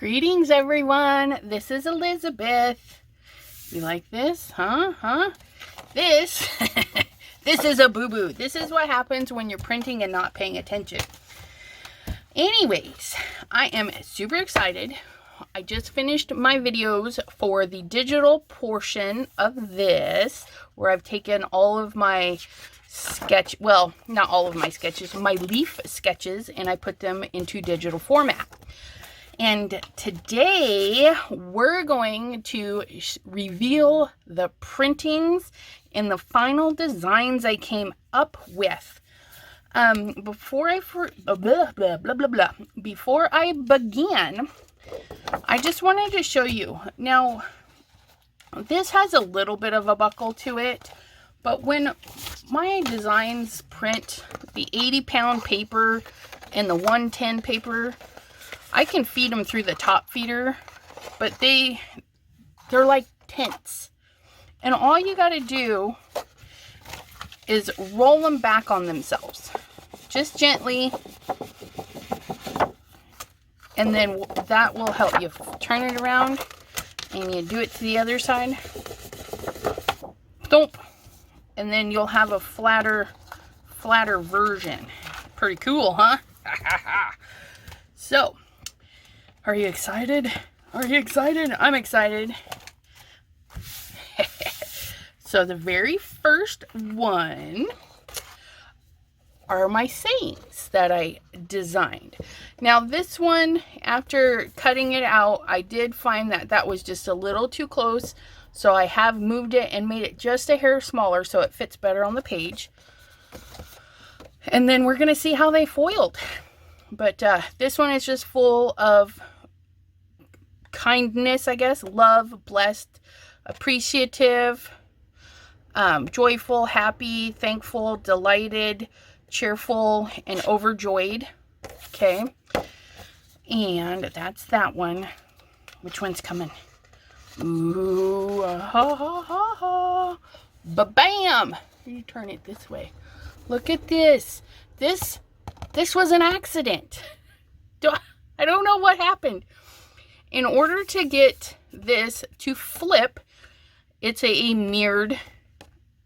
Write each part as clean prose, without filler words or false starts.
Greetings, everyone. This is Elizabeth. You like this? Huh? This, this is a boo-boo. This is what happens when you're printing and not paying attention. Anyways, I am super excited. I just finished my videos for the digital portion of this, where I've taken all of my well, not all of my sketches, my leaf sketches, and I put them into digital format. And today we're going to reveal the printings and the final designs I came up with. Before I begin, I just wanted to show you. Now, this has a little bit of a buckle to it, but when my designs print the 80-pound paper and the 110 paper, I can feed them through the top feeder, but they're like tents. And all you got to do is roll them back on themselves. Just gently. And then that will help you turn it around. And you do it to the other side. Thump. And then you'll have a flatter version. Pretty cool, huh? So, are you excited? Are you excited? I'm excited. So the very first one are my sayings that I designed. Now this one, after cutting it out, I did find that that was just a little too close. So I have moved it and made it just a hair smaller so it fits better on the page. And then we're going to see how they foiled. But this one is just full of kindness, I guess. Love, blessed, appreciative, joyful, happy, thankful, delighted, cheerful, and overjoyed. Okay. And that's that one. Which one's coming? Ooh, ha ha ha ha. Ba-bam! You turn it this way. Look at this. This was an accident. I don't know what happened. In order to get this to flip, it's a mirrored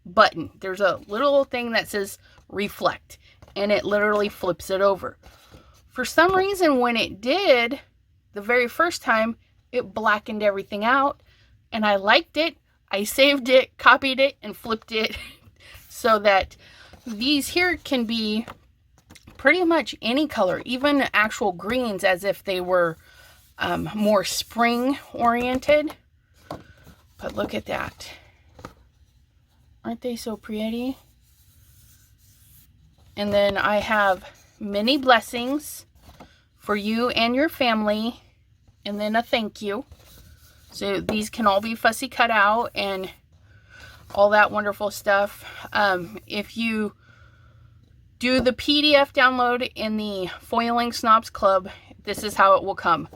button. There's a little thing that says reflect, and it literally flips it over. For some reason, when it did, the very first time, it blackened everything out, and I liked it. I saved it, copied it, and flipped it so that these here can be pretty much any color, even actual greens, as if they were more spring oriented. But look at that. Aren't they so pretty? And then I have many blessings for you and your family, and then a thank you. So these can all be fussy cut out and all that wonderful stuff. If you do the PDF download in the Foiling Snobs Club, this is how it will come.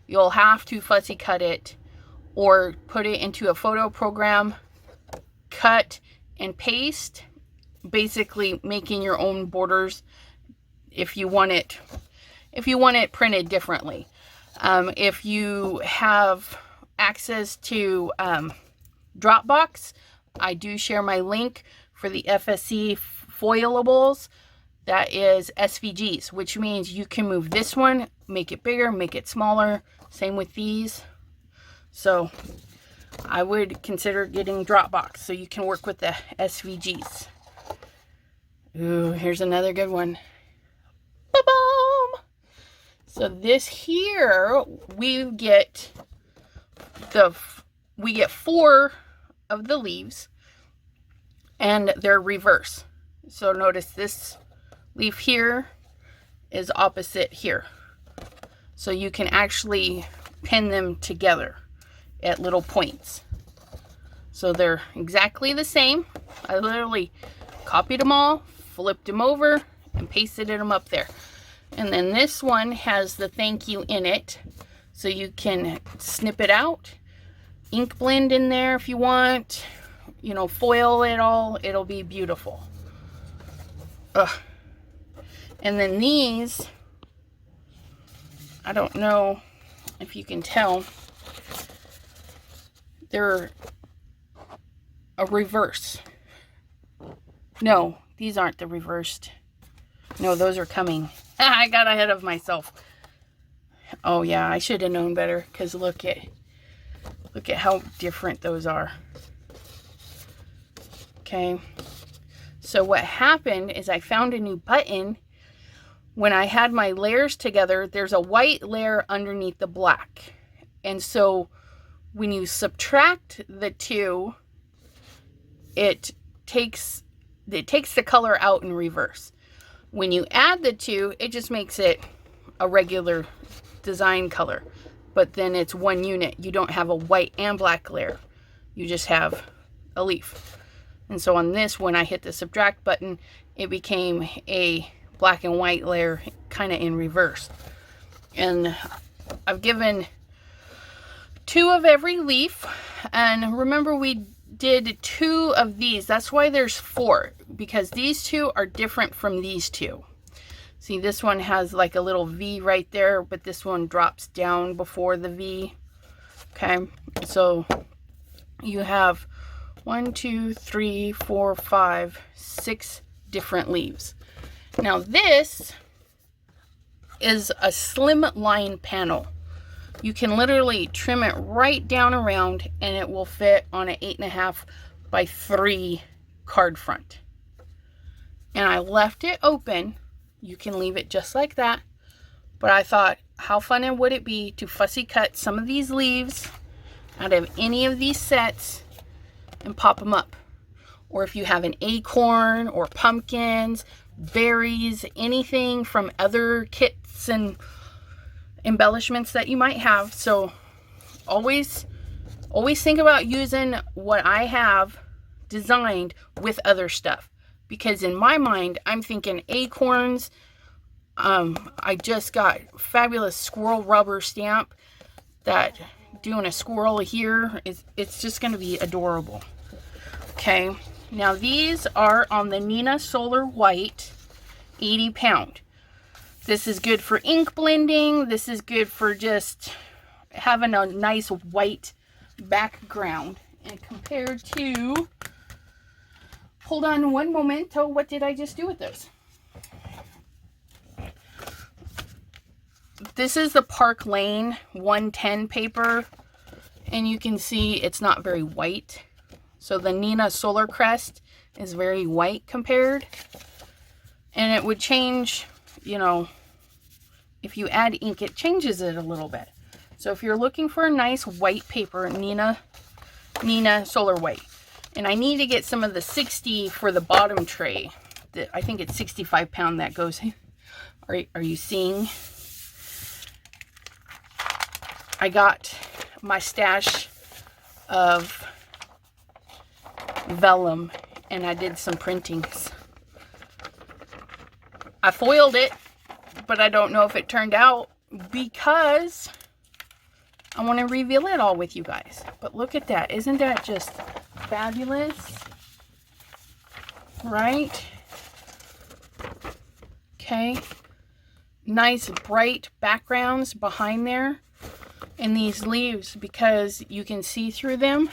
You'll have to fussy cut it or put it into a photo program, cut and paste, basically making your own borders if you want it printed differently. If you have access to Dropbox, I do share my link for the FSC foilables. That is SVGs, which means you can move this one, make it bigger, make it smaller. Same with these. So I would consider getting Dropbox so you can work with the SVGs. Ooh, here's another good one. Ba-boom! So this here, we get 4 of the leaves, and they're reverse. So notice this leaf here is opposite here. So you can actually pin them together at little points. So they're exactly the same. I literally copied them all, flipped them over, and pasted them up there. And then this one has the thank you in it. So you can snip it out, ink blend in there if you want, you know, foil it all. It'll be beautiful. And then these, I don't know if you can tell, they're a reverse. No, these aren't the reversed. No, those are coming. I got ahead of myself. Oh yeah, I should have known better, because look at how different those are. Okay, so what happened is I found a new button. When I had my layers together, there's a white layer underneath the black. And so when you subtract the two, it takes the color out in reverse. When you add the two, it just makes it a regular design color. But then it's one unit. You don't have a white and black layer. You just have a leaf. And so on this, when I hit the subtract button, it became a black and white layer kind of in reverse. And I've given 2 of every leaf. And remember, we did 2 of these. That's why there's 4, because these 2 are different from these 2. See, this one has like a little V right there, but this one drops down before the V. Okay, so you have 1, 2, 3, 4, 5, 6 different leaves. Now this is a slim line panel. You can literally trim it right down around and it will fit on an 8.5 by 3 card front. And I left it open. You can leave it just like that. But I thought, how fun would it be to fussy cut some of these leaves out of any of these sets and pop them up. Or if you have an acorn or pumpkins, berries, anything from other kits and embellishments that you might have. So always think about using what I have designed with other stuff, because in my mind I'm thinking acorns. I just got fabulous squirrel rubber stamp that doing a squirrel here it's just going to be adorable. Okay, now these are on the Neenah Solar White 80 pound. This is good for ink blending. This is good for just having a nice white background. And compared to, hold on one moment. Oh, what did I just do with those? This is the Park Lane 110 paper, and you can see it's not very white. So the Neenah Solar Crest is very white compared. And it would change, you know, if you add ink, it changes it a little bit. So if you're looking for a nice white paper, Neenah Solar White. And I need to get some of the 60 for the bottom tray. I think it's 65 pound that goes. Are you seeing? I got my stash of vellum and I did some printings. I foiled it, but I don't know if it turned out because I want to reveal it all with you guys. But look at that. Isn't that just fabulous? Right? Okay. Nice bright backgrounds behind there. And these leaves, because you can see through them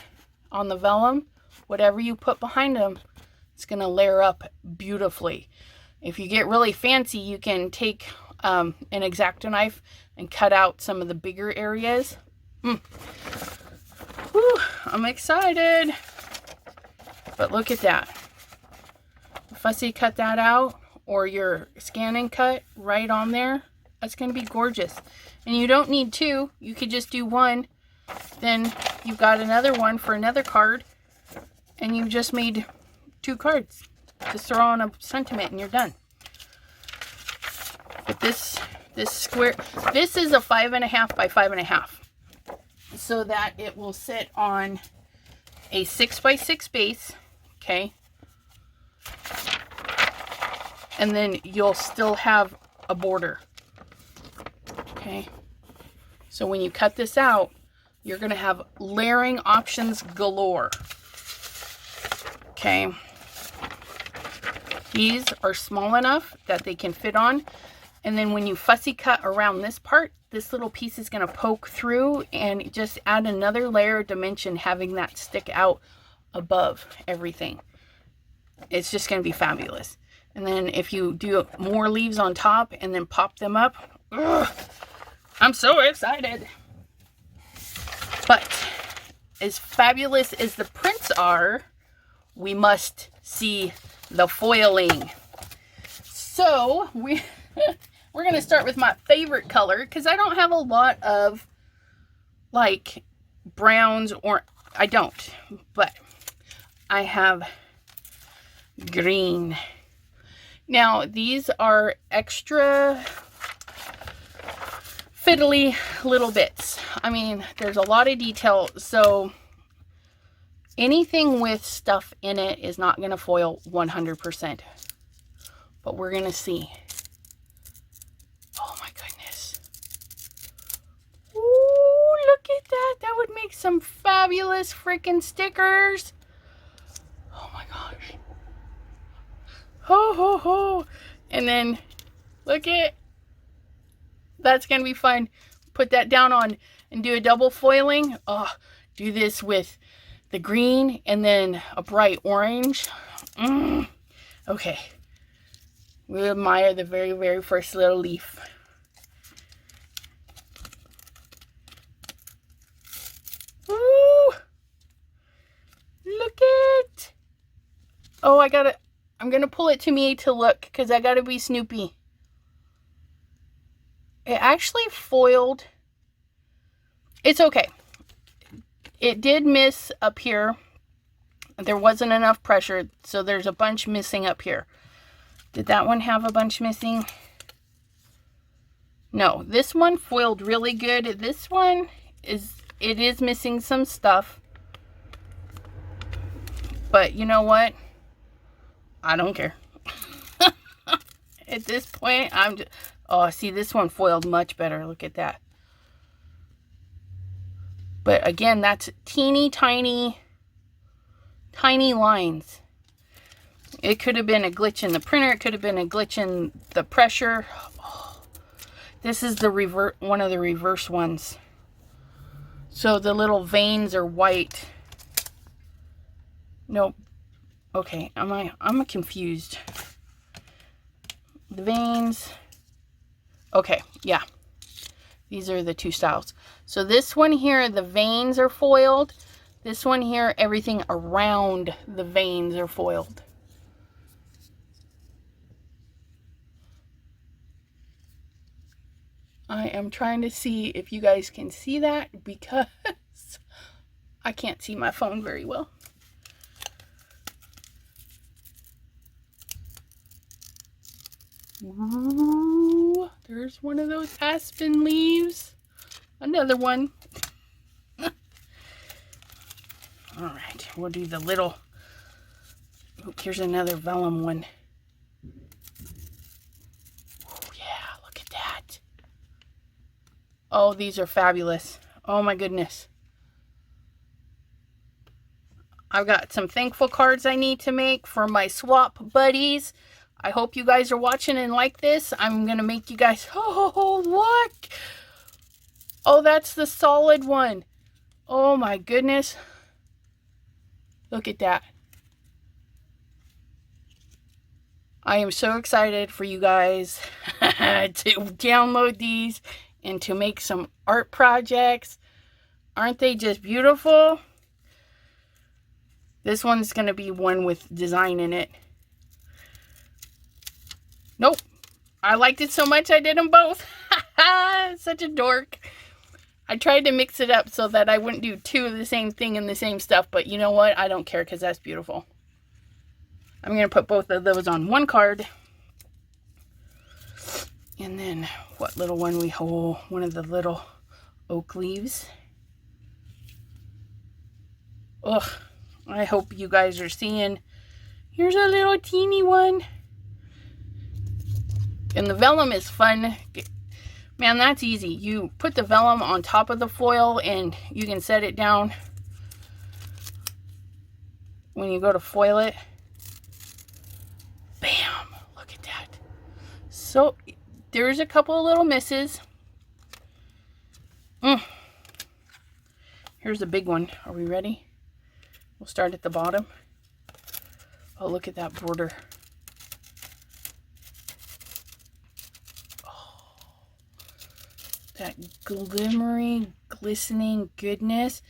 on the vellum, whatever you put behind them, it's going to layer up beautifully. If you get really fancy, you can take an X-Acto knife and cut out some of the bigger areas. Whew, I'm excited. But look at that. Fussy cut that out, or your scan and cut right on there. That's going to be gorgeous. And you don't need 2. You could just do 1. Then you've got another one for another card. And you've just made 2 cards. Just throw on a sentiment and you're done. But this square, this is a 5.5 by 5.5. So that it will sit on a 6 by 6 base. Okay. And then you'll still have a border. Okay. So when you cut this out, you're going to have layering options galore. Okay. These are small enough that they can fit on. And then when you fussy cut around this part, this little piece is going to poke through and just add another layer of dimension, having that stick out above everything. It's just going to be fabulous. And then if you do more leaves on top and then pop them up, ugh, I'm so excited. But as fabulous as the prints are, we must see the foiling. So we're going to start with my favorite color, because I don't have a lot of like browns, or I don't, but I have green. Now these are extra fiddly little bits. I mean, there's a lot of detail, so anything with stuff in it is not going to foil 100%. But we're going to see. Oh my goodness. Ooh, look at that. That would make some fabulous freaking stickers. Oh my gosh. Ho ho ho. And then look at, that's going to be fun. Put that down on and do a double foiling. Oh, do this with the green and then a bright orange. Okay. We admire the very, very first little leaf. Ooh! Look it! Oh, I'm gonna pull it to me to look, because I gotta be Snoopy. It actually foiled. It's okay. It did miss up here. There wasn't enough pressure, so there's a bunch missing up here. Did that one have a bunch missing? No, this one foiled really good. This one it is missing some stuff. But you know what? I don't care. At this point, I'm just, oh, see, this one foiled much better. Look at that. But again, that's teeny tiny lines. It could have been a glitch in the printer. It could have been a glitch in the pressure. Oh, this is the one of the reverse ones. So the little veins are white. Nope. Okay, I'm confused. The veins. Okay, yeah. These are the two styles. So this one here, the veins are foiled. This one here, everything around the veins are foiled. I am trying to see if you guys can see that, because I can't see my phone very well. Ooh, there's one of those aspen leaves. Another one. All right, we'll do the little, oh, here's another vellum one. Oh yeah, look at that. Oh, these are fabulous. Oh my goodness. I've got some thankful cards I need to make for my swap buddies. I hope you guys are watching and like this. I'm going to make you guys, oh, look. Oh, that's the solid one. Oh my goodness. Look at that. I am so excited for you guys to download these and to make some art projects. Aren't they just beautiful? This one's going to be one with design in it. Nope. I liked it so much I did them both. Such a dork. I tried to mix it up so that I wouldn't do two of the same thing and the same stuff. But you know what? I don't care, because that's beautiful. I'm going to put both of those on one card. And then what little one we hold? One of the little oak leaves. Ugh. I hope you guys are seeing. Here's a little teeny one. And the vellum is fun. Man, that's easy. You put the vellum on top of the foil and you can set it down when you go to foil it. Bam! Look at that. So there's a couple of little misses. Here's a big one. Are we ready? We'll start at the bottom. Oh, look at that border. Oh, that glimmery, glistening goodness.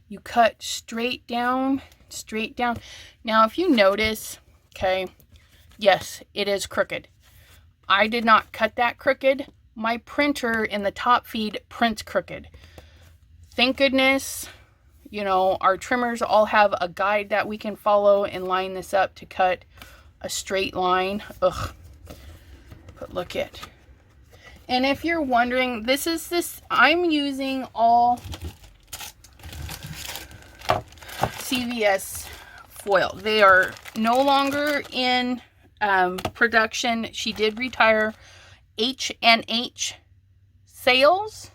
You cut straight down, straight down. Now, if you notice, okay, yes, it is crooked. I did not cut that crooked. My printer in the top feed prints crooked. Thank goodness, you know, our trimmers all have a guide that we can follow and line this up to cut a straight line. Ugh. But look at. And if you're wondering, I'm using all CVS foil. They are no longer in production. She did retire. H&H sales.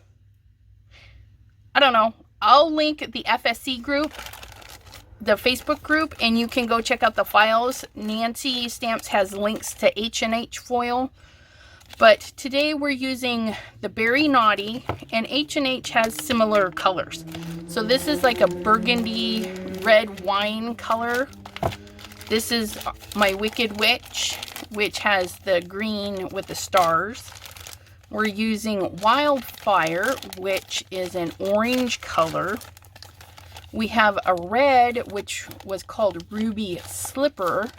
I don't know. I'll link the FSC group, the Facebook group, and you can go check out the files. Nancy Stamps has links to H&H foil. But today we're using the Berry Naughty, and H&H has similar colors. So this is like a burgundy red wine color. This is my Wicked Witch, which has the green with the stars. We're using Wildfire, which is an orange color. We have a red, which was called Ruby Slipper.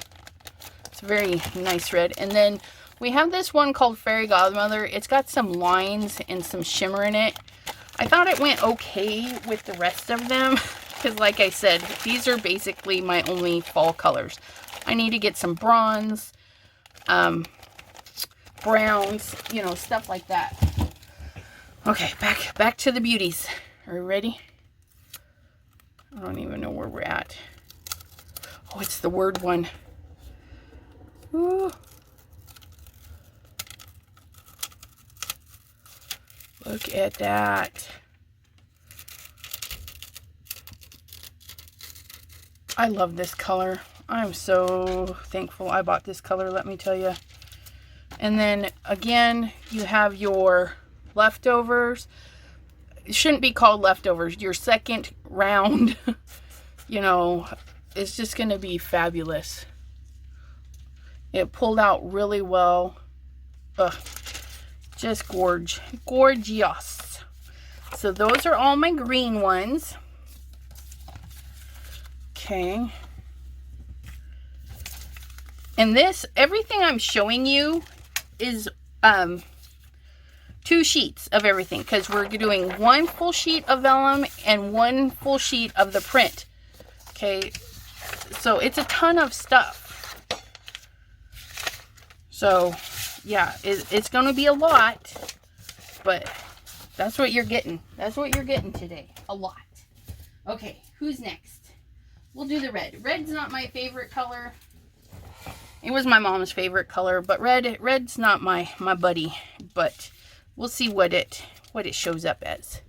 It's a very nice red. And then we have this one called Fairy Godmother. It's got some lines and some shimmer in it. I thought it went okay with the rest of them. Because like I said, these are basically my only fall colors. I need to get some bronze, browns, you know, stuff like that. Okay, back to the beauties. Are we ready? I don't even know where we're at. Oh, it's the word one. Ooh. Look at that. I love this color. I'm so thankful I bought this color, let me tell you. And then again, you have your leftovers. It shouldn't be called leftovers. Your second round, you know, it's just going to be fabulous. It pulled out really well. Ugh, just gorgeous. So those are all my green ones. Okay. And this, everything I'm showing you is 2 sheets of everything, because we're doing 1 full sheet of vellum and 1 full sheet of the print. Okay, so it's a ton of stuff. So yeah, it's going to be a lot, but that's what you're getting. That's what you're getting today. A lot. Okay, who's next? We'll do the red. Red's not my favorite color. It was my mom's favorite color, but red's not my buddy. But we'll see what it shows up as.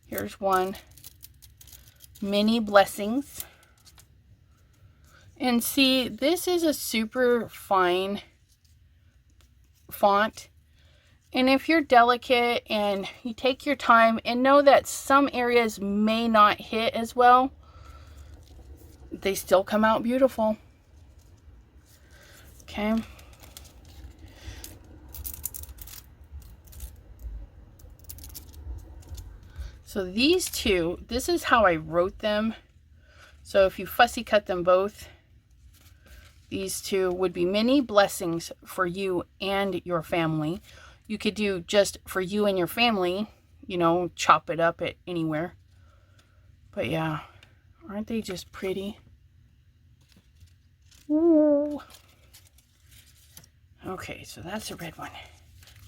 Here's one. Mini Blessings. And see, this is a super fine font. And if you're delicate and you take your time and know that some areas may not hit as well, they still come out beautiful. Okay. So these two, this is how I wrote them. So if you fussy cut them both, these two would be Mini Blessings for you and your family. You could do just for you and your family, you know, chop it up at anywhere. But yeah, aren't they just pretty? Ooh. Okay, so that's a red one.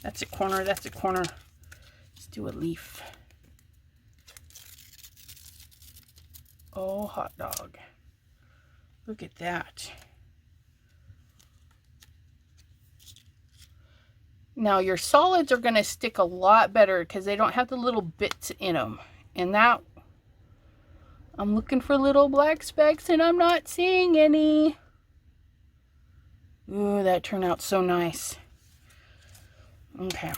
That's a corner, that's a corner. Let's do a leaf. Oh, hot dog. Look at that. Now your solids are going to stick a lot better because they don't have the little bits in them. And that, I'm looking for little black specks and I'm not seeing any. Ooh, that turned out so nice. Okay.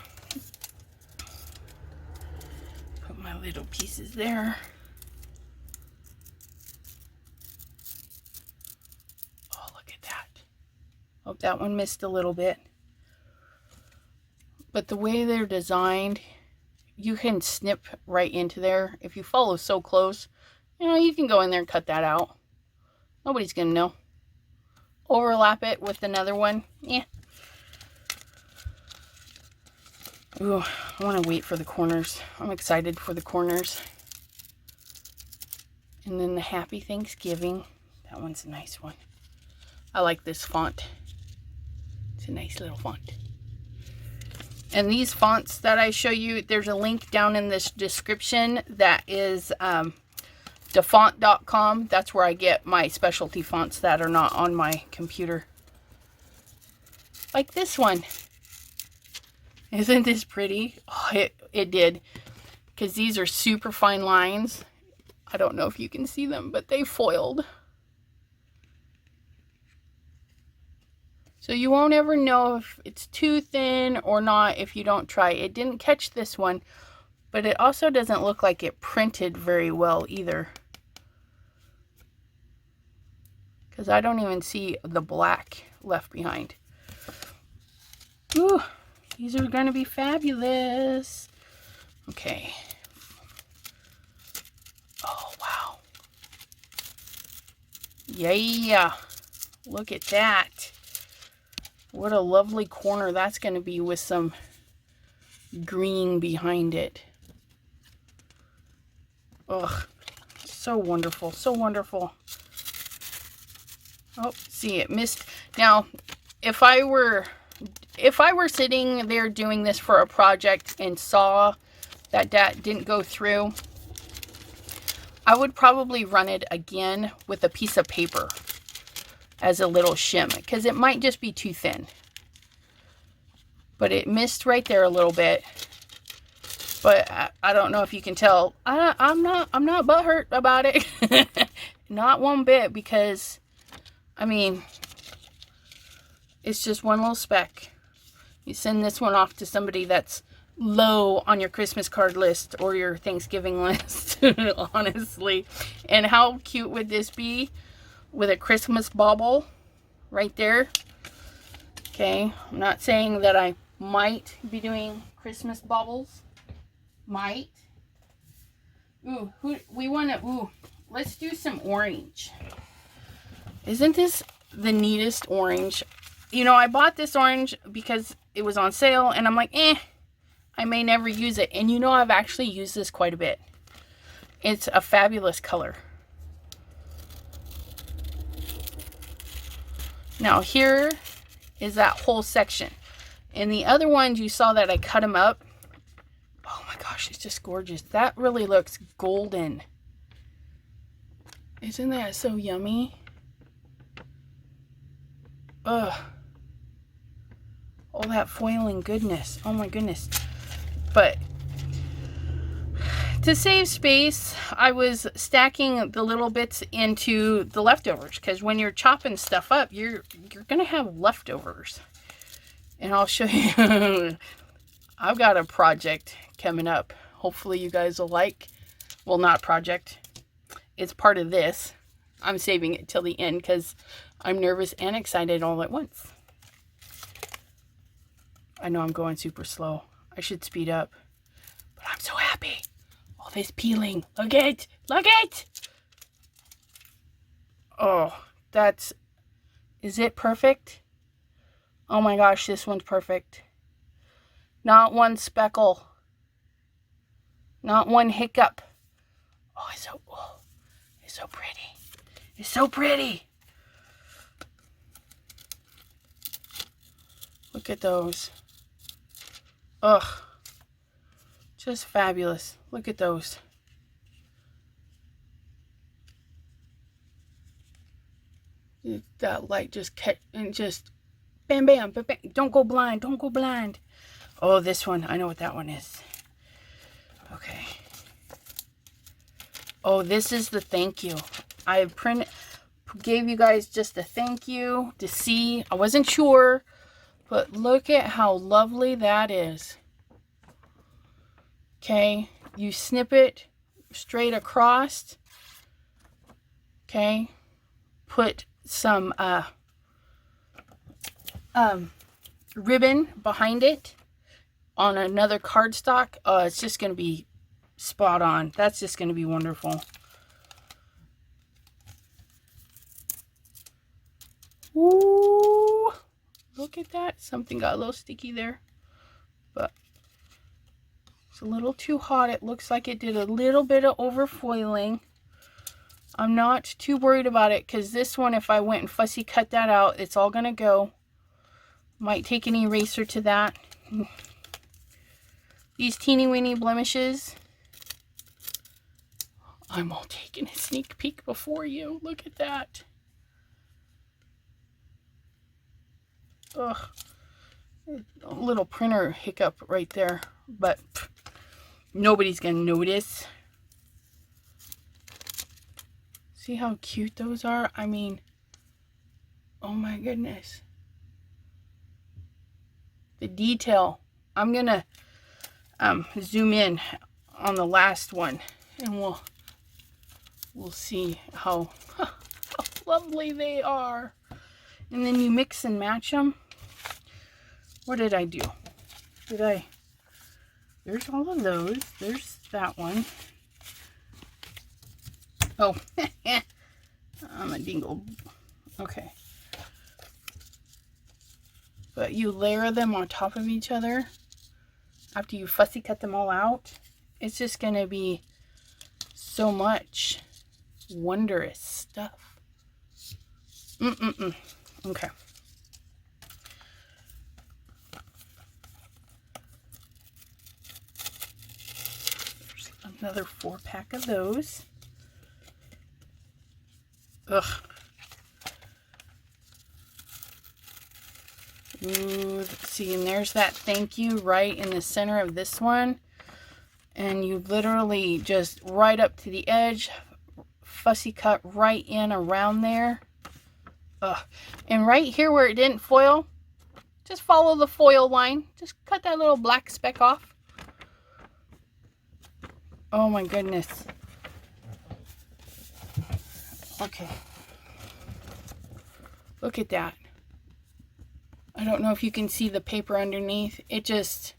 Put my little pieces there. Oh, look at that. Oh, that one missed a little bit. But the way they're designed, you can snip right into there. If you follow so close, you know, you can go in there and cut that out. Nobody's gonna know. Overlap it with another one. Yeah. Ooh, I want to wait for the corners. I'm excited for the corners. And then the Happy Thanksgiving. That one's a nice one. I like this font. It's a nice little font. And these fonts that I show you, there's a link down in this description that is defont.com. That's where I get my specialty fonts that are not on my computer. Like this one. Isn't this pretty? Oh, it did. Because these are super fine lines. I don't know if you can see them, but they foiled. So you won't ever know if it's too thin or not if you don't try. It didn't catch this one, but it also doesn't look like it printed very well either. Because I don't even see the black left behind. Ooh, these are going to be fabulous. Okay. Oh, wow. Yeah. Look at that. What a lovely corner that's going to be with some green behind it. Ugh, so wonderful, so wonderful. Oh, see, it missed. Now, if I were sitting there doing this for a project and saw that that didn't go through, I would probably run it again with a piece of paper as a little shim, because it might just be too thin. But it missed right there a little bit. But I don't know if you can tell. I'm not butthurt about it. Not one bit, because I mean, it's just one little speck. You send this one off to somebody that's low on your Christmas card list or your Thanksgiving list, honestly. And how cute would this be with a Christmas bauble right there? Okay, I'm not saying that I might be doing Christmas baubles. Might. Ooh, let's do some orange. Isn't this the neatest orange? You know, I bought this orange because it was on sale, and I'm like, I may never use it. And you know, I've actually used this quite a bit. It's a fabulous color. Now here is that whole section. And the other ones, you saw that I cut them up. Oh my gosh, it's just gorgeous. That really looks golden. Isn't that so yummy? Ugh. All that foiling goodness. Oh my goodness. But to save space, I was stacking the little bits into the leftovers, because when you're chopping stuff up, you're gonna have leftovers. And I'll show you. I've got a project coming up. Hopefully you guys will like. Well, not project. It's part of this. I'm saving it till the end because I'm nervous and excited all at once. I know I'm going super slow. I should speed up. But I'm so happy. All this peeling. Look it. Look it. Oh, is it perfect? Oh my gosh, this one's perfect. Not one speckle. Not one hiccup. Oh, it's so pretty. It's so pretty. Look at those. Ugh. Just fabulous. Look at those. That light just kept and just bam, bam, bam, bam. Don't go blind. Don't go blind. Oh, this one. I know what that one is. Okay. Oh, this is the thank you. I gave you guys just a thank you to see. I wasn't sure, but look at how lovely that is. Okay, you snip it straight across. Okay, put some ribbon behind it on another cardstock. Oh, it's just going to be spot on. That's just going to be wonderful. Ooh, look at that. Something got a little sticky there, but it's a little too hot. It looks like it did a little bit of overfoiling. I'm not too worried about it because this one, if I went and fussy cut that out, it's all going to go. Might take an eraser to that. These teeny weeny blemishes. I'm all taking a sneak peek before you. Look at that. Ugh. A little printer hiccup right there, but nobody's gonna notice. See how cute those are? I mean, oh my goodness. The detail. I'm gonna zoom in on the last one, and we'll see how lovely they are. And then you mix and match them. What did I do? There's all of those. There's that one. Oh, I'm a dingle. Okay. But you layer them on top of each other after you fussy cut them all out. It's just going to be so much wondrous stuff. Okay. There's another 4-pack of those. Ugh. Ooh, see, and there's that thank you right in the center of this one. And you literally just right up to the edge, fussy cut right in around there. Ugh. And right here where it didn't foil, just follow the foil line. Just cut that little black speck off. Oh my goodness. Okay. Look at that. I don't know if you can see the paper underneath. It just,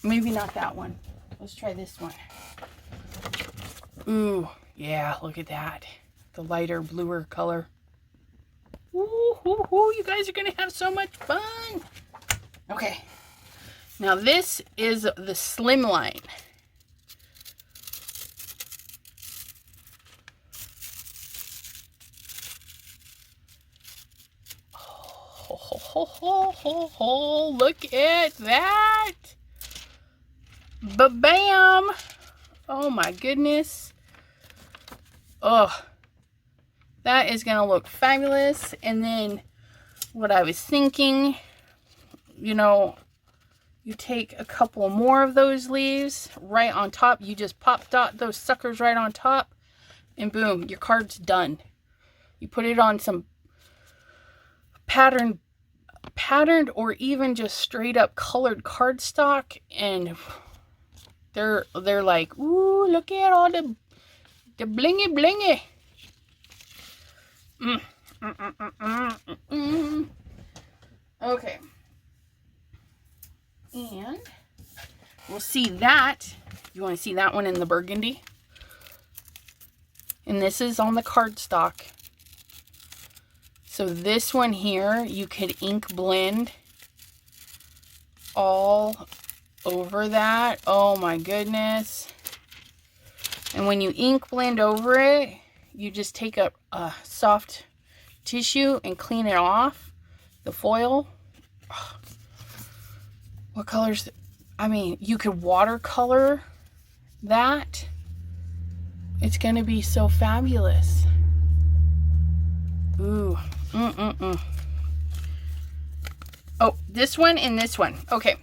maybe not that one. Let's try this one. Ooh, yeah, look at that. The lighter, bluer color. Ooh, you guys are going to have so much fun. Okay. Now this is the slim line. Look at that. Ba-bam. Oh my goodness. Oh, that is going to look fabulous. And then what I was thinking, you know, you take a couple more of those leaves right on top. You just pop dot those suckers right on top, and boom, your card's done. You put it on some patterned or even just straight up colored cardstock, and they're like, ooh, look at all the blingy blingy. Okay. And we'll see that. You want to see that one in the burgundy? And this is on the cardstock. So this one here, you could ink blend all over that. Oh my goodness. And when you ink blend over it, you just take a soft tissue and clean it off, the foil. What colors? I mean, you could watercolor that. It's going to be so fabulous. Ooh. Oh, this one and this one. Okay.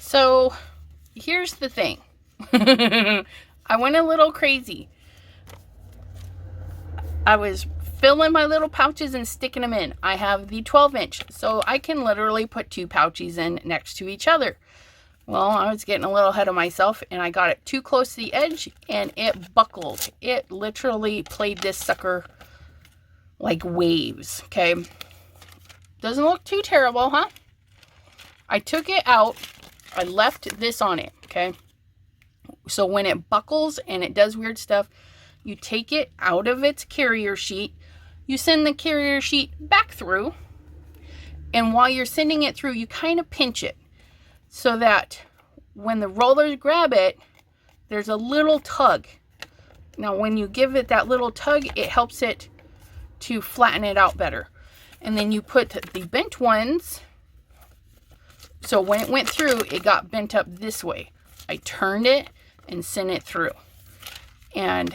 So, here's the thing. I went a little crazy. I was filling my little pouches and sticking them in. I have the 12-inch, so I can literally put 2 pouches in next to each other. Well, I was getting a little ahead of myself, and I got it too close to the edge, and it buckled. It literally played this sucker like waves, okay? Doesn't look too terrible, huh? I took it out. I left this on it, okay? So when it buckles and it does weird stuff, you take it out of its carrier sheet. You send the carrier sheet back through. And while you're sending it through, you kind of pinch it so that when the rollers grab it, there's a little tug. Now, when you give it that little tug, it helps it to flatten it out better. And then you put the bent ones. So when it went through, it got bent up this way. I turned it and sent it through. And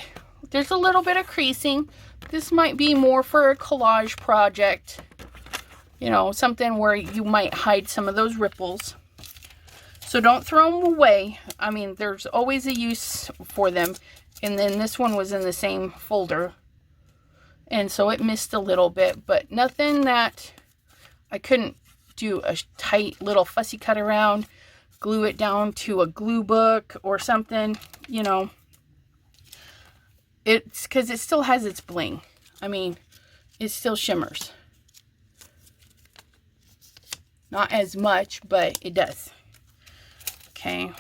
there's a little bit of creasing. This might be more for a collage project. You know, something where you might hide some of those ripples. So don't throw them away. I mean, there's always a use for them. And then this one was in the same folder. And so it missed a little bit, but nothing that I couldn't do a tight little fussy cut around, glue it down to a glue book or something, you know. It's because it still has its bling. I mean, it still shimmers. Not as much, but it does. Okay.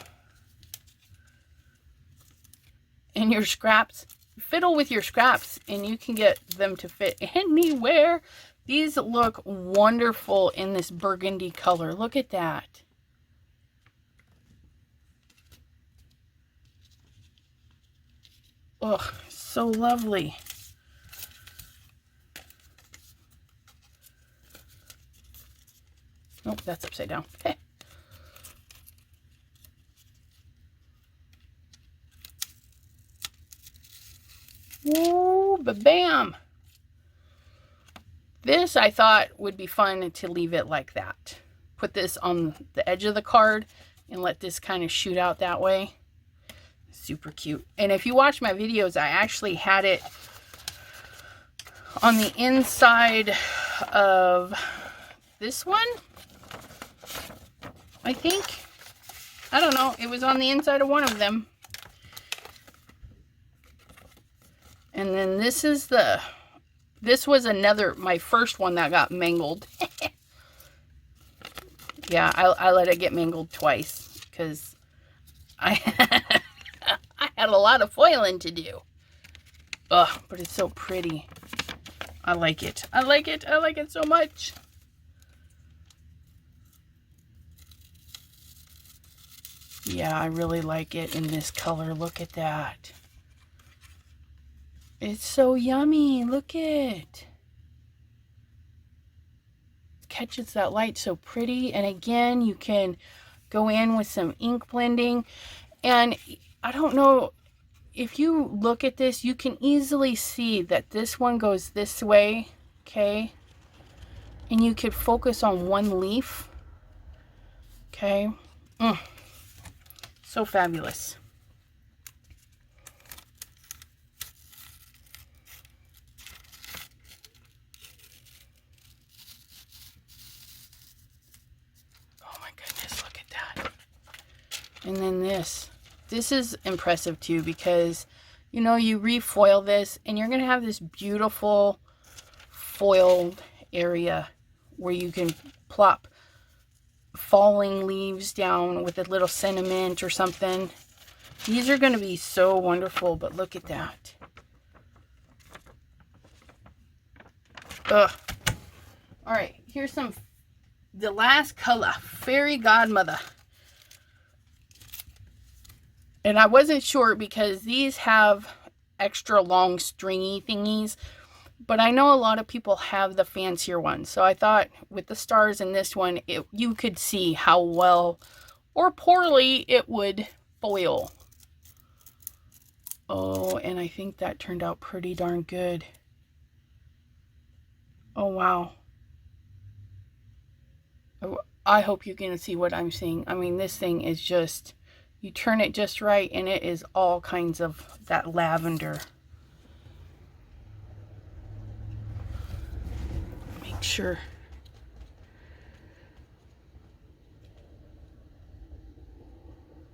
And your scraps, fiddle with your scraps and you can get them to fit anywhere. These look wonderful in this burgundy color. Look at that. Oh, so lovely. Nope, that's upside down. Okay. Woo, ba-bam. This I thought would be fun to leave it like that. Put this on the edge of the card and let this kind of shoot out that way. Super cute. And if you watch my videos, I actually had it on the inside of this one. I think. I don't know. It was on the inside of one of them. And then this is the... This was my first one that got mangled. Yeah, I let it get mangled twice because I I had a lot of foiling to do. Ugh, but it's so pretty. I like it. I like it. I like it so much. Yeah, I really like it in this color. Look at that. It's so yummy. Look it. Catches that light so pretty. And again, you can go in with some ink blending. And I don't know, if you look at this, you can easily see that this one goes this way. Okay. And you could focus on one leaf. Okay. So fabulous. And then this is impressive too, because, you know, you refoil this and you're going to have this beautiful foiled area where you can plop falling leaves down with a little sentiment or something. These are going to be so wonderful, but look at that. Ugh. All right, here's the last color, Fairy Godmother. And I wasn't sure because these have extra long stringy thingies, but I know a lot of people have the fancier ones. So I thought with the stars in this one, you could see how well or poorly it would foil. Oh, and I think that turned out pretty darn good. Oh, wow. I hope you can see what I'm seeing. I mean, this thing is just... You turn it just right and it is all kinds of that lavender. make sure.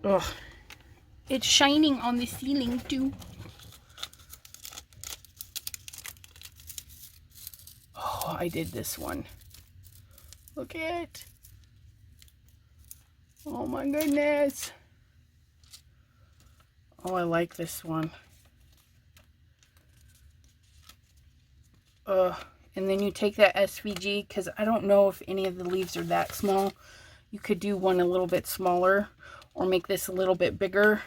Ugh. It's shining on the ceiling too. Oh, I did this one. Look at it. Oh my goodness. Oh, I like this one. And then you take that SVG, because I don't know if any of the leaves are that small. You could do one a little bit smaller, or make this a little bit bigger,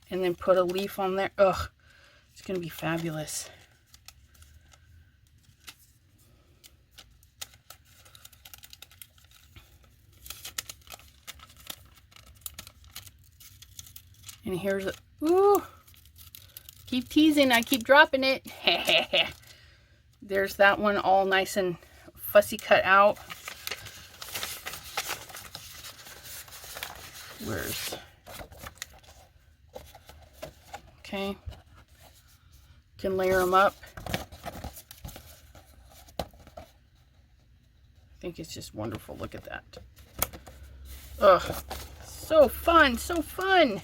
and then put a leaf on there. Ugh, it's going to be fabulous. And here's a, ooh, keep teasing, I keep dropping it. There's that one all nice and fussy cut out. Where's, okay, can layer them up. I think it's just wonderful. Look at that. Ugh, so fun, so fun.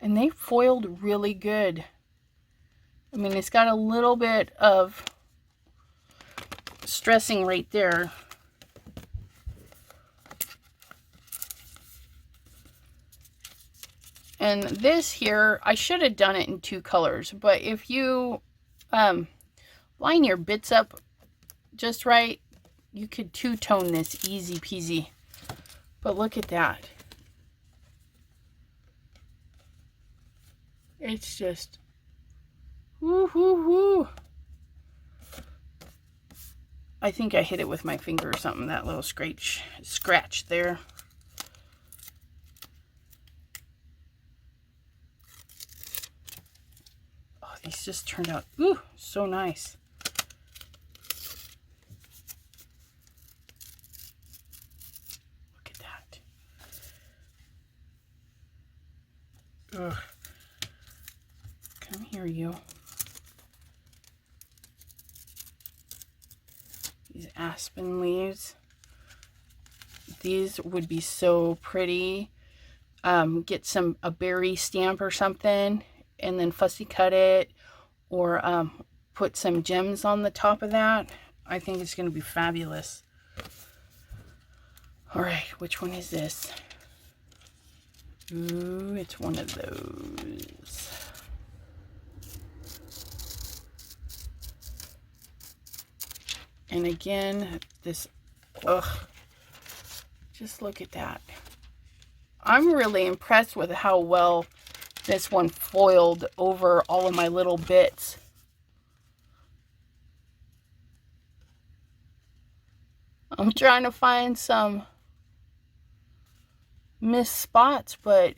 And they foiled really good. I mean, it's got a little bit of stressing right there. And this here, I should have done it in 2 colors, but if you line your bits up just right, you could two-tone this easy peasy. But look at that. It's just, woo, woo, woo. I think I hit it with my finger or something, that little scratch there. Oh, these just turned out, ooh, so nice. Look at that. Ugh. Come here, you. These aspen leaves. These would be so pretty. Get a berry stamp or something, and then fussy cut it, or put some gems on the top of that. I think it's going to be fabulous. All right, which one is this? Ooh, it's one of those. And again, this, ugh, just look at that. I'm really impressed with how well this one foiled over all of my little bits. I'm trying to find some missed spots, but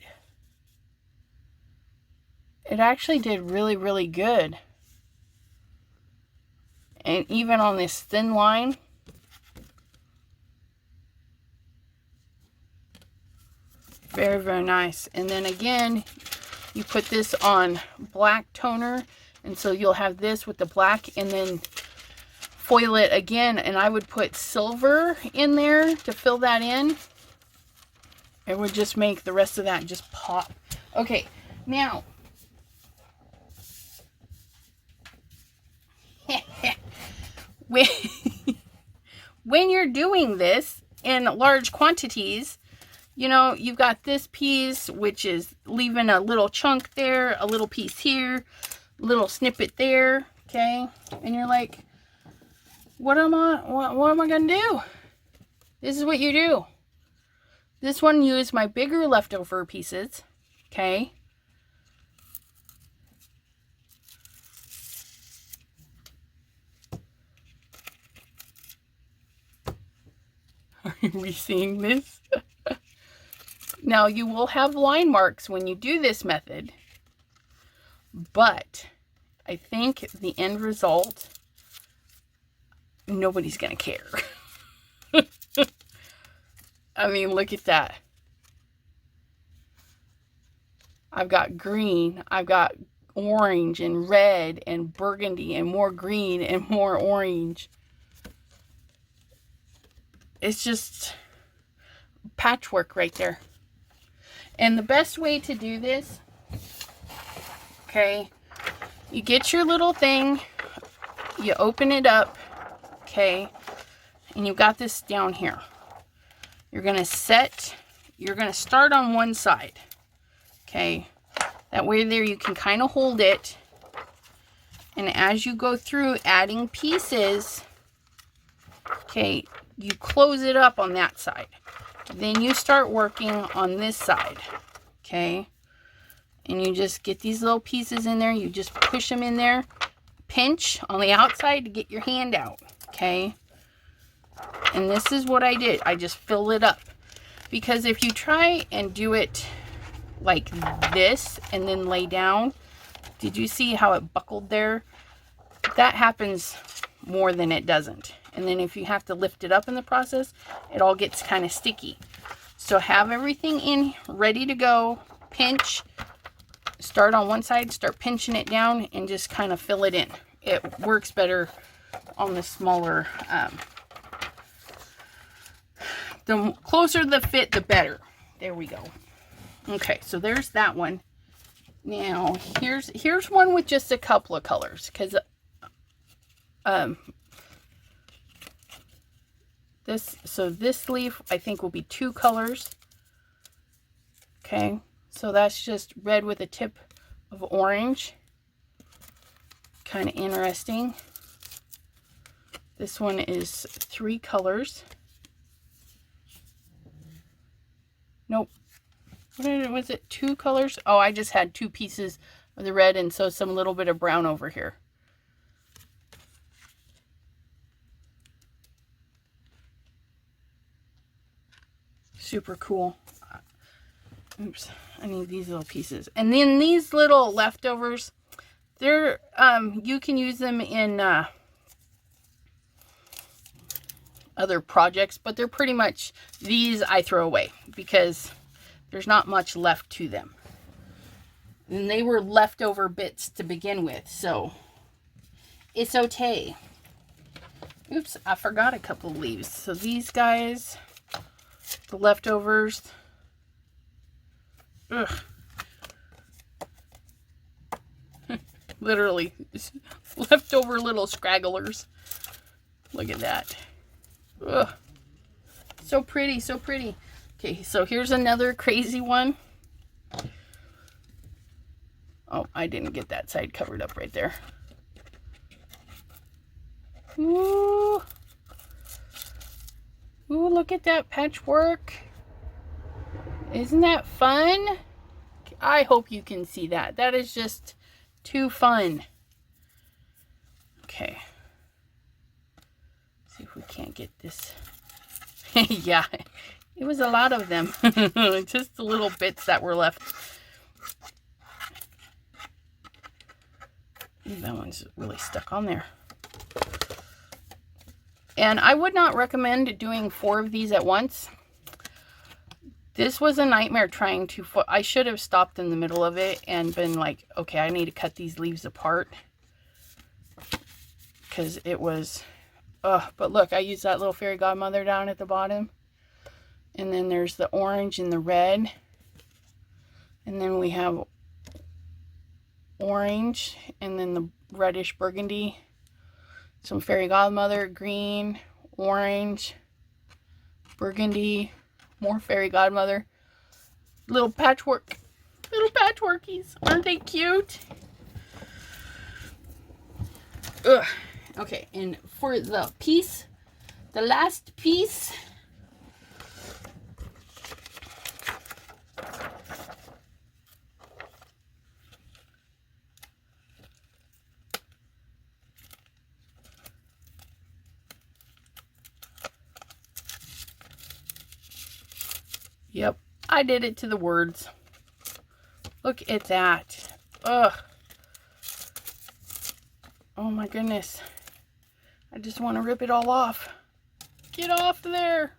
it actually did really, really good. And even on this thin line, very, very nice. And then again, you put this on black toner, and so you'll have this with the black, and then foil it again, and I would put silver in there to fill that in. It would just make the rest of that just pop. Okay, now when you're doing this in large quantities, you know, you've got this piece, which is leaving a little chunk there, a little piece here, little snippet there, okay? And you're like, what am I gonna do? This is what you do. This one used my bigger leftover pieces, okay? Are we seeing this? Now, you will have line marks when you do this method, but I think the end result, nobody's going to care. I mean, look at that. I've got green, I've got orange and red and burgundy and more green and more orange. It's just patchwork right there. And the best way to do this, okay, you get your little thing, you open it up, okay, and you've got this down here. You're going to start on one side, okay. That way there you can kind of hold it. And as you go through adding pieces, okay, you close it up on that side. Then you start working on this side, okay. And you just get these little pieces in there. You just push them in there. Pinch on the outside to get your hand out, okay. And this is what I did. I just fill it up. Because if you try and do it like this and then lay down, did you see how it buckled there? That happens more than it doesn't. And then if you have to lift it up in the process, it all gets kind of sticky. So have everything in ready to go. Pinch, start on one side, start pinching it down, and just kind of fill it in. It works better on the smaller, the closer the fit, the better. There we go. Okay, so there's that one. Now, here's one with just a couple of colors, because this leaf I think will be 2 colors. Okay, so that's just red with a tip of orange. Kind of interesting. This one is 3 colors. Nope. Was it 2 colors? Oh, I just had 2 pieces of the red and so some little bit of brown over here. Super cool. Oops, I need these little pieces. And then these little leftovers, they're you can use them in other projects, but they're pretty much, these I throw away because there's not much left to them. And they were leftover bits to begin with, so it's okay. Oops, I forgot a couple leaves. So these guys, the leftovers. Ugh. Literally, leftover little scragglers. Look at that. Ugh. So pretty, so pretty. Okay, so here's another crazy one. Oh, I didn't get that side covered up right there. Ooh. Ooh, look at that patchwork. Isn't that fun? I hope you can see that. That is just too fun. Okay. See if we can't get this. Yeah, it was a lot of them. Just the little bits that were left. Ooh, that one's really stuck on there. And I would not recommend doing 4 of these at once. This was a nightmare trying to, I should have stopped in the middle of it and been like, okay, I need to cut these leaves apart. Because it was, but look, I used that little fairy godmother down at the bottom. And then there's the orange and the red. And then we have orange and then the reddish burgundy. Some fairy godmother, green, orange, burgundy, more fairy godmother. Little patchwork. Little patchworkies. Aren't they cute? Ugh. Okay, and for the piece, the last piece, yep, I did it to the words. Look at that. Ugh. Oh my goodness. I just want to rip it all off. Get off there.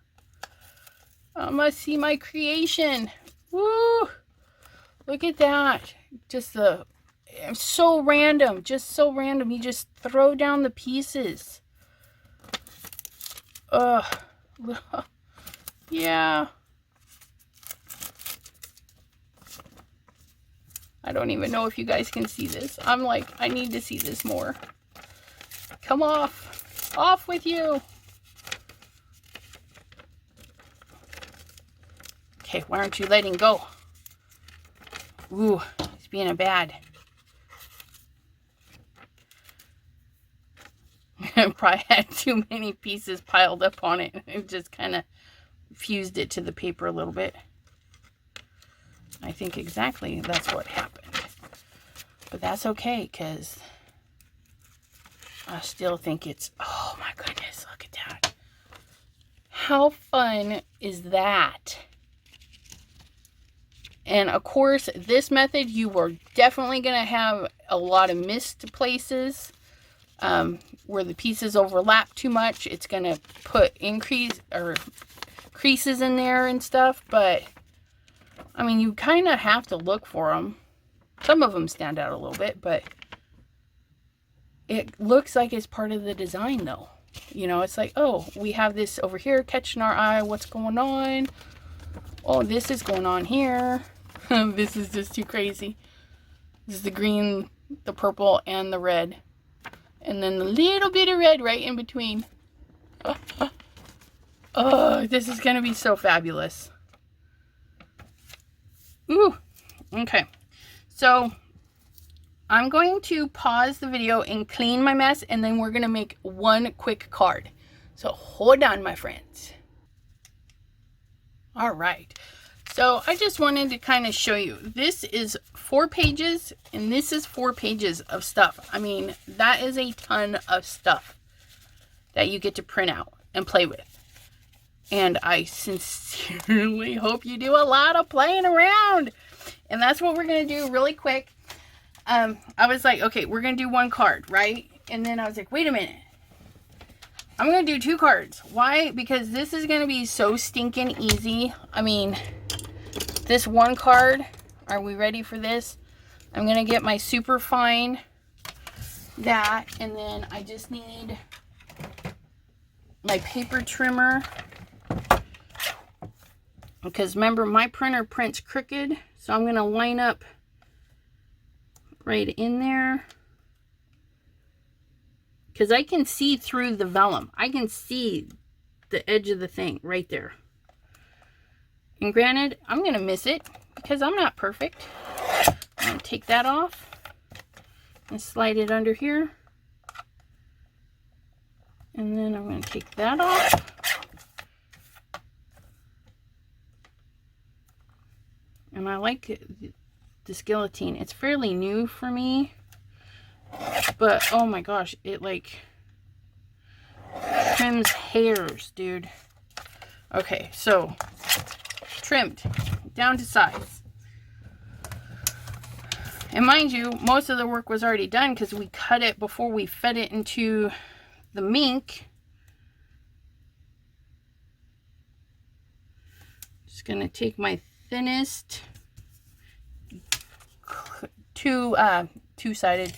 I must see my creation. Woo! Look at that. Just so random. Just so random. You just throw down the pieces. Ugh. Yeah. I don't even know if you guys can see this. I'm like, I need to see this more. Come off. Off with you. Okay, why aren't you letting go? Ooh, he's being a bad. Probably had too many pieces piled up on it. It just kind of fused it to the paper a little bit. I think exactly that's what happened. But that's okay, because I still think it's, oh my goodness, look at that. How fun is that? And of course, this method, you are definitely going to have a lot of missed places where the pieces overlap too much. It's going to put creases in there and stuff. But, I mean, you kind of have to look for them. Some of them stand out a little bit, but it looks like it's part of the design, though. You know, it's like, oh, we have this over here catching our eye. What's going on? Oh, this is going on here. This is just too crazy. This is the green, the purple, and the red. And then the little bit of red right in between. Oh, this is going to be so fabulous. Ooh. Okay. So, I'm going to pause the video and clean my mess, and then we're going to make one quick card. So, hold on, my friends. All right. So I just wanted to kind of show you. This is 4 pages, and this is 4 pages of stuff. I mean, that is a ton of stuff that you get to print out and play with. And I sincerely hope you do a lot of playing around. And that's what we're going to do really quick. I was like, okay, we're going to do 1 card, right? And then I was like, wait a minute. I'm going to do 2 cards. Why? Because this is going to be so stinking easy. I mean, this 1 card, are we ready for this? I'm going to get my super fine that, and then I just need my paper trimmer. Because remember, my printer prints crooked, so I'm going to line up right in there. Because I can see through the vellum. I can see the edge of the thing right there. And granted, I'm going to miss it because I'm not perfect. I'm going to take that off and slide it under here. And then I'm going to take that off. And I like this guillotine. It's fairly new for me. But, oh my gosh, it like trims hairs, dude. Okay, so trimmed down to size. And mind you, most of the work was already done because we cut it before we fed it into the mink. Just gonna take my thinnest two-sided,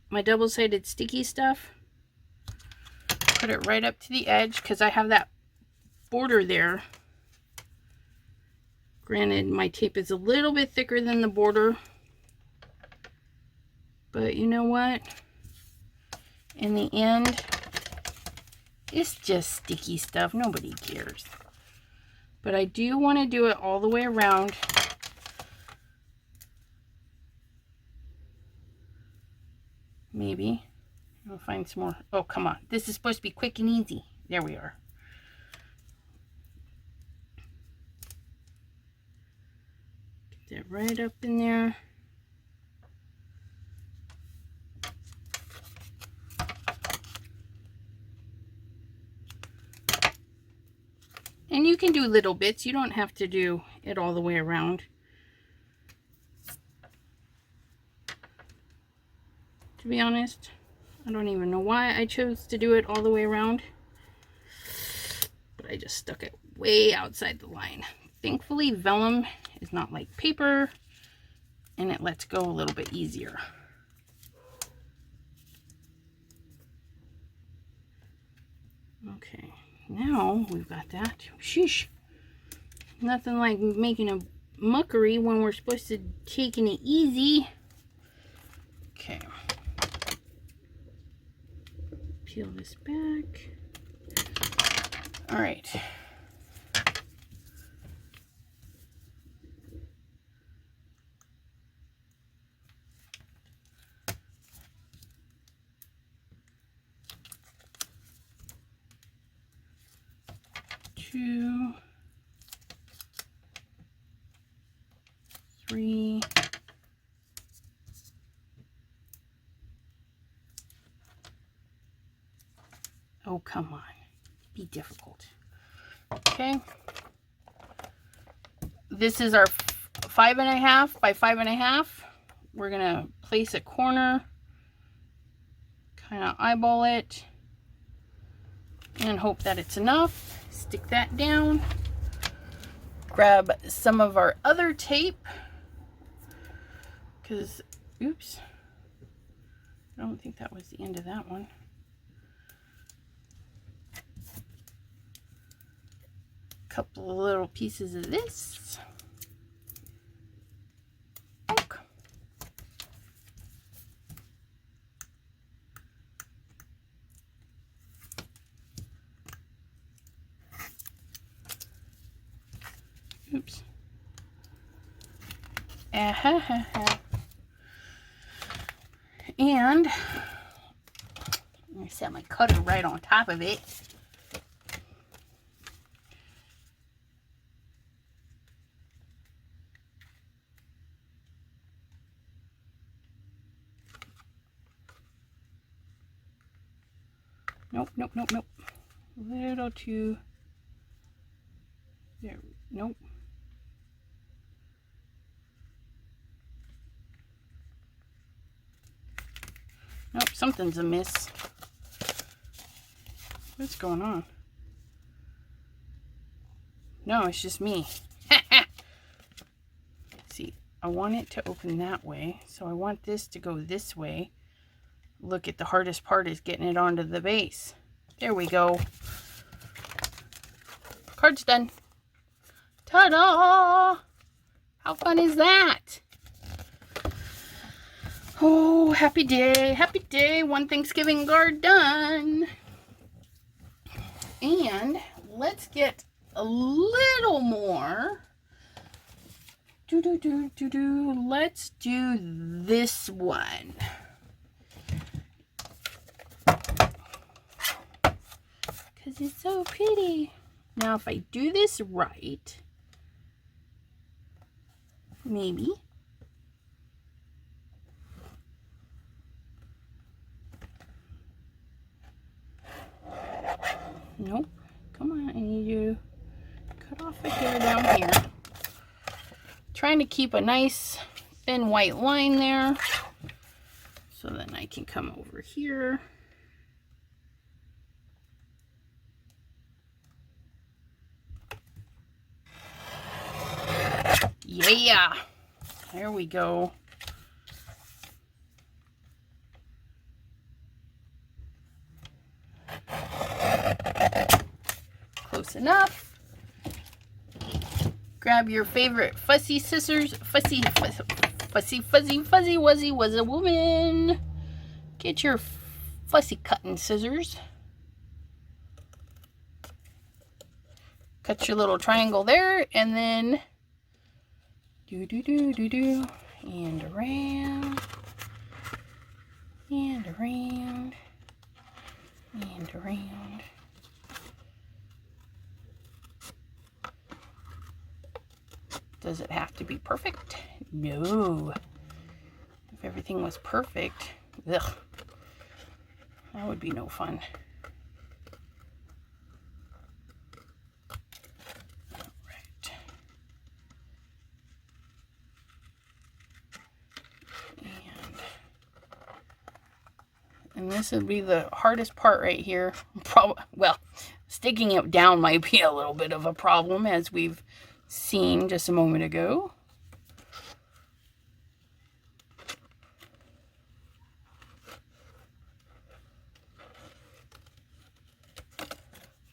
my double-sided sticky stuff, put it right up to the edge because I have that border there. Granted, my tape is a little bit thicker than the border, but you know what? In the end, it's just sticky stuff. Nobody cares. But I do want to do it all the way around. Maybe. I'll find some more. Oh, come on. This is supposed to be quick and easy. There we are. Get that right up in there. And you can do little bits. You don't have to do it all the way around. To be honest, I don't even know why I chose to do it all the way around. But I just stuck it way outside the line. Thankfully, vellum is not like paper, and it lets go a little bit easier. Okay, now we've got that. Sheesh. Nothing like making a muckery when we're supposed to taking it easy. Okay. Peel this back. All right. Two, three, oh, come on, be difficult. Okay, this is our 5.5 by 5.5. We're gonna place a corner, kind of eyeball it, and hope that it's enough. Stick that down. Grab some of our other tape, because, oops, I don't think that was the end of that one. Couple of little pieces of this. Bonk. Oops. And I set my cutter right on top of it. Nope, nope, nope, nope. A little too. There. Nope. Nope, something's amiss. What's going on? No, it's just me. See, I want it to open that way, so I want this to go this way. Look, at the hardest part is getting it onto the base. There we go. Card's done. Ta-da! How fun is that? Oh, happy day, happy day. One Thanksgiving card done. And let's get a little more. Let's do this one. Because it's so pretty. Now, if I do this right, maybe. Nope. Come on, I need you to cut off a hair down here. Trying to keep a nice thin white line there. So then I can come over here. Yeah. There we go. Close enough. Grab your favorite fussy scissors. Fussy wuzzy was a woman. Get your fussy cutting scissors. Cut your little triangle there, and then and around, and around, and around. Does it have to be perfect? No. If everything was perfect, ugh, that would be no fun. All right. And this would be the hardest part right here. Well, sticking it down might be a little bit of a problem, as we've seen just a moment ago.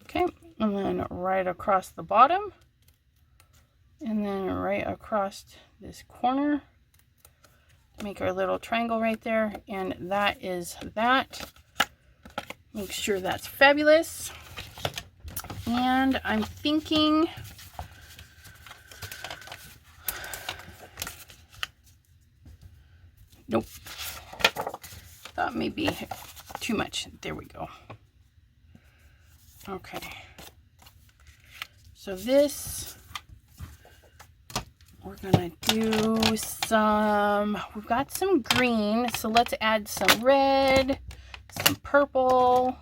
Okay, and then right across the bottom, and then right across this corner. Make our little triangle right there, and that is that. Make sure that's fabulous. And I'm thinking nope, thought maybe too much. There we go. Okay, so this, we're gonna do some, we've got some green, so let's add some red, some purple,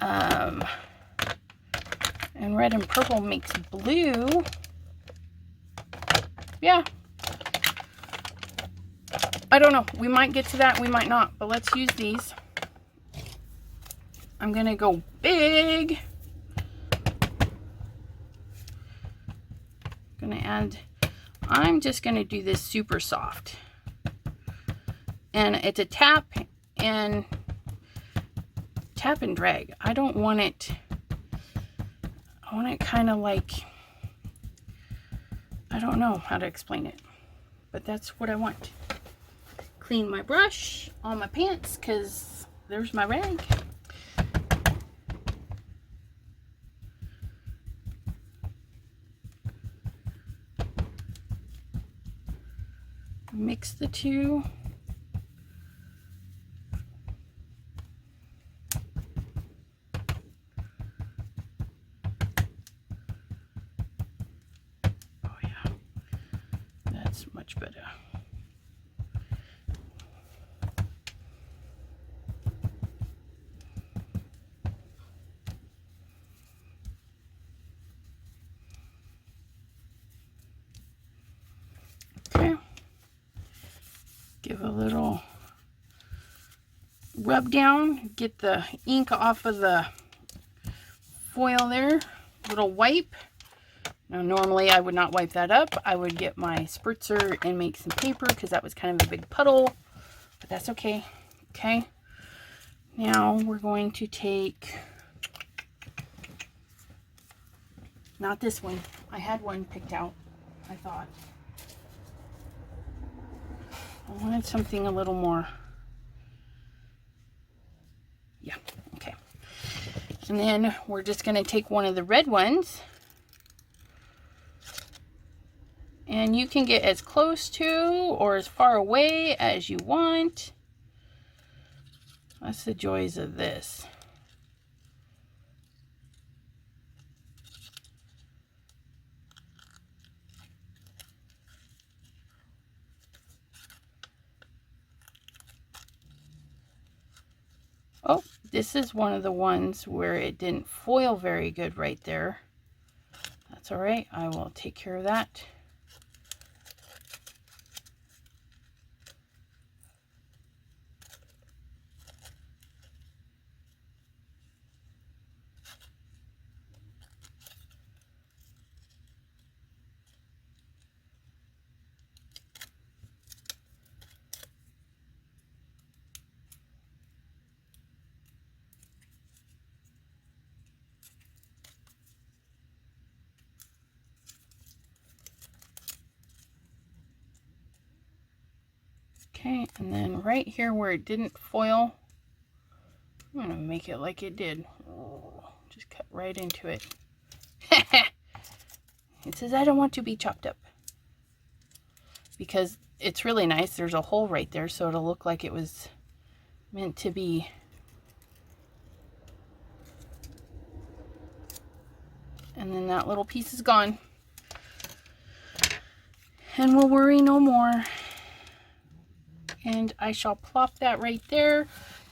and red and purple makes blue. Yeah, I don't know, we might get to that, we might not, but let's use these. I'm gonna go big. Gonna add, I'm just gonna do this super soft, and it's a tap and drag. I don't want it, I want it kind of like, I don't know how to explain it, but that's what I want. Clean my brush on my pants because there's my rag. Mix the two. Oh yeah, that's much better. Okay. Give a little rub down, get the ink off of the foil there. Little wipe. Now normally I would not wipe that up. I would get my spritzer and make some paper because that was kind of a big puddle, but that's okay. Okay. Now we're going to take, not this one. I had one picked out, I thought. I wanted something a little more, yeah, okay. And then we're just going to take one of the red ones, and you can get as close to or as far away as you want. That's the joys of this. Oh, this is one of the ones where it didn't foil very good right there. That's all right. I will take care of that. Okay, and then right here where it didn't foil, I'm gonna make it like it did. Just cut right into it. It says I don't want to be chopped up, because it's really nice. There's a hole right there, so it'll look like it was meant to be. And then that little piece is gone, and we'll worry no more. And I shall plop that right there.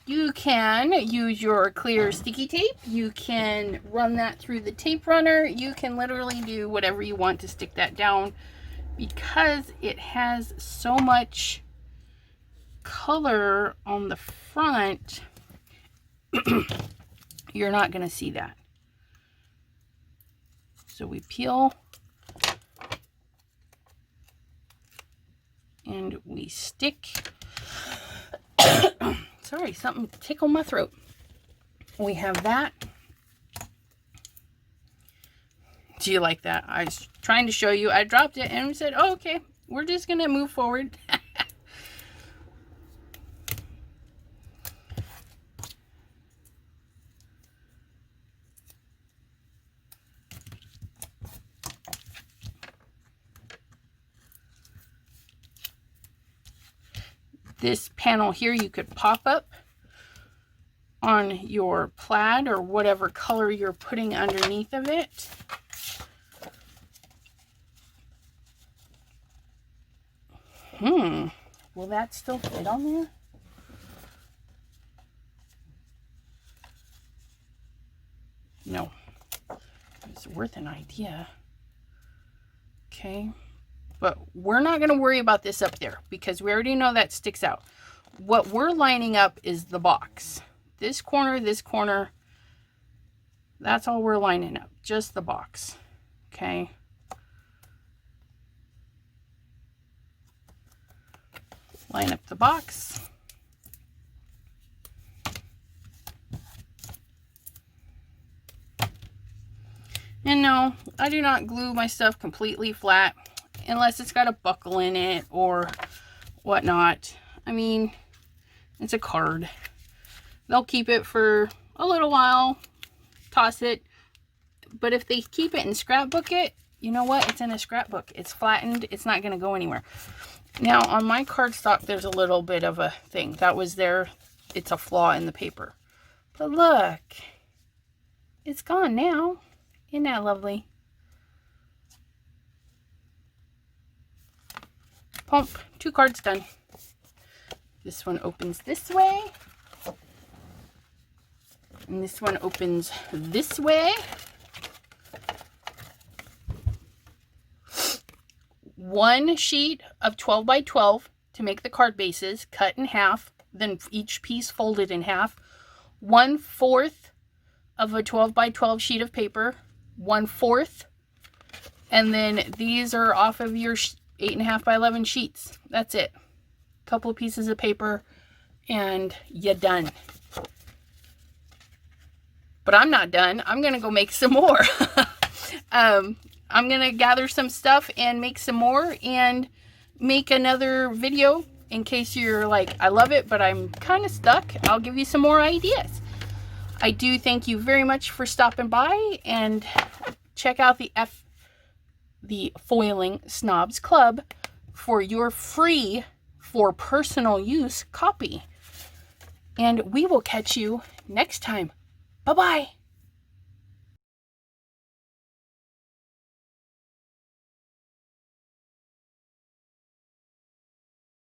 You can use your clear sticky tape. You can run that through the tape runner. You can literally do whatever you want to stick that down, because it has so much color on the front. You're not going to see that. So we peel And we stick, sorry, something tickled my throat. We have that. Do you like that? I was trying to show you. I dropped it and we said, oh, okay, we're just going to move forward. This panel here you could pop up on your plaid or whatever color you're putting underneath of it. Will that still fit on there? No. It's worth an idea. Okay. But we're not going to worry about this up there because we already know that sticks out. What we're lining up is the box. This corner, that's all we're lining up. Just the box. Okay. Line up the box. And no, I do not glue my stuff completely flat unless it's got a buckle in it or whatnot. I mean, it's a card. They'll keep it for a little while, toss it. But if they keep it and scrapbook it, you know what? It's in a scrapbook. It's flattened. It's not going to go anywhere. Now, on my cardstock, there's a little bit of a thing. That was there. It's a flaw in the paper. But look, it's gone now. Isn't that lovely? Pump. 2 cards done. This one opens this way. And this one opens this way. One sheet of 12 by 12 to make the card bases, cut in half, then each piece folded in half. 1/4 of a 12 by 12 sheet of paper, 1/4, and then these are off of your 8.5 by 11 sheets. That's it. A couple of pieces of paper and you're done. But I'm not done. I'm gonna go make some more. I'm gonna gather some stuff and make some more and make another video in case you're like, I love it, but I'm kind of stuck. I'll give you some more ideas. I do thank you very much for stopping by, and check out the Foiling Snobs Club for your free for personal use copy. And we will catch you next time. Bye-bye.